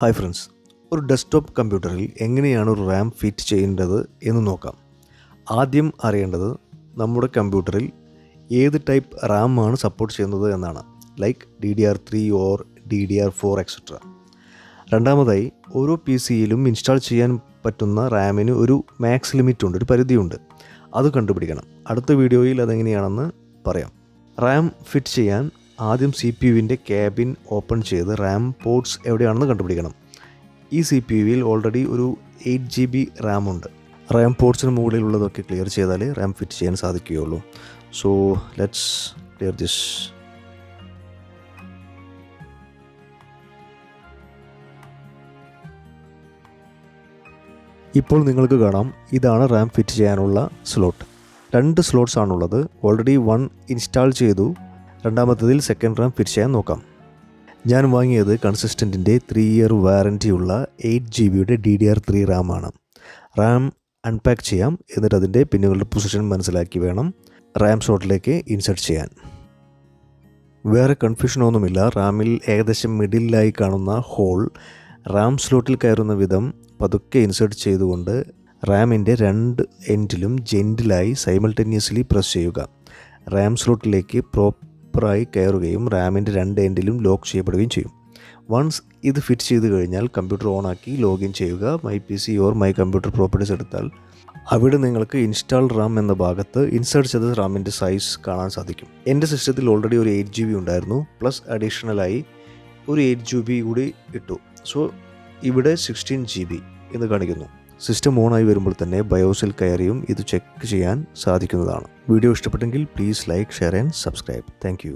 Hi friends, ഒരു desktop കമ്പ്യൂട്ടറിൽ എങ്ങനെയാണ് ഒരു റാം ഫിറ്റ് ചെയ്യേണ്ടത് എന്ന് നോക്കാം. ആദ്യം അറിയേണ്ടത് നമ്മുടെ കമ്പ്യൂട്ടറിൽ ഏത് ടൈപ്പ് റാം ആണ് സപ്പോർട്ട് ചെയ്യുന്നത് എന്നാണ്. Like DDR3 or DDR4 etcetera. രണ്ടാമതായി, ഓരോ PCയിലും ഇൻസ്റ്റാൾ ചെയ്യാൻ പറ്റുന്ന റാമിന് ഒരു മാക്സ് ലിമിറ്റ് ഉണ്ട്, ഒരു പരിധിയുണ്ട്. അത് കണ്ടുപിടിക്കണം. അടുത്ത വീഡിയോയിൽ അതെങ്ങനെയാണെന്ന് പറയാം. റാം ഫിറ്റ് ചെയ്യാൻ ആദ്യം CPUവിൻ്റെ ക്യാബിൻ ഓപ്പൺ ചെയ്ത് റാം പോർട്സ് എവിടെയാണെന്ന് കണ്ടുപിടിക്കണം. ഈ CPUവിൽ ഓൾറെഡി ഒരു 8GB റാം ഉണ്ട്. റാം പോർട്സിന് മുകളിലുള്ളതൊക്കെ ക്ലിയർ ചെയ്താലേ റാം ഫിറ്റ് ചെയ്യാൻ സാധിക്കുകയുള്ളൂ. So let's clear this. ഇപ്പോൾ നിങ്ങൾക്ക് കാണാം, ഇതാണ് റാം ഫിറ്റ് ചെയ്യാനുള്ള സ്ലോട്ട്. 2 സ്ലോട്ട്സ് ആണുള്ളത്. ഓൾറെഡി 1 ഇൻസ്റ്റാൾ ചെയ്തു. രണ്ടാമത്തതിൽ സെക്കൻഡ് റാം ഫിറ്റ് ചെയ്യാൻ നോക്കാം. ഞാൻ വാങ്ങിയത് കൺസിസ്റ്റൻറ്റിൻ്റെ 3 ഇയർ വാറൻറ്റിയുള്ള 8GB DDR3 റാം ആണ്. റാം അൺപാക്ക് ചെയ്യാം, എന്നിട്ട് അതിൻ്റെ പിന്നുകളുടെ പൊസിഷൻ മനസ്സിലാക്കി വേണം റാം സ്ലോട്ടിലേക്ക് ഇൻസെർട്ട് ചെയ്യാൻ. വേറെ കൺഫ്യൂഷനൊന്നുമില്ല. റാമിൽ ഏകദേശം മിഡിലായി കാണുന്ന ഹോൾ റാം സ്ലോട്ടിൽ കയറുന്ന വിധം പതുക്കെ ഇൻസെർട്ട് ചെയ്തുകൊണ്ട് റാമിൻ്റെ 2 എൻഡിലും ജെൻഡിലായി സൈമൾട്ടേനിയസ്ലി പ്രസ് ചെയ്യുക. റാം സ്ലോട്ടിലേക്ക് പ്രോപ്പറായി കയറുകയും റാമിൻ്റെ 2 എൻഡിലും ലോക്ക് ചെയ്യപ്പെടുകയും ചെയ്യും. വൺസ് ഇത് ഫിറ്റ് ചെയ്ത് കഴിഞ്ഞാൽ കമ്പ്യൂട്ടർ ഓണാക്കി ലോഗിൻ ചെയ്യുക. My PC or my computer properties എടുത്താൽ അവിടെ നിങ്ങൾക്ക് ഇൻസ്റ്റാൾ റാം എന്ന ഭാഗത്ത് ഇൻസേർട്ട് ചെയ്ത റാമിൻ്റെ സൈസ് കാണാൻ സാധിക്കും. എൻ്റെ സിസ്റ്റത്തിൽ ഓൾറെഡി ഒരു 8GB ഉണ്ടായിരുന്നു. പ്ലസ് അഡീഷണലായി ഒരു 8GB കൂടി ഇട്ടു. സോ ഇവിടെ 16GB എന്ന് കാണിക്കുന്നു. സിസ്റ്റം ഓണായി വരുമ്പോൾ തന്നെ ബയോസിൽ കയറിയും ഇത് ചെക്ക് ചെയ്യാൻ സാധിക്കുന്നതാണ്. വീഡിയോ ഇഷ്ടപ്പെട്ടെങ്കിൽ please like, share and subscribe. Thank you.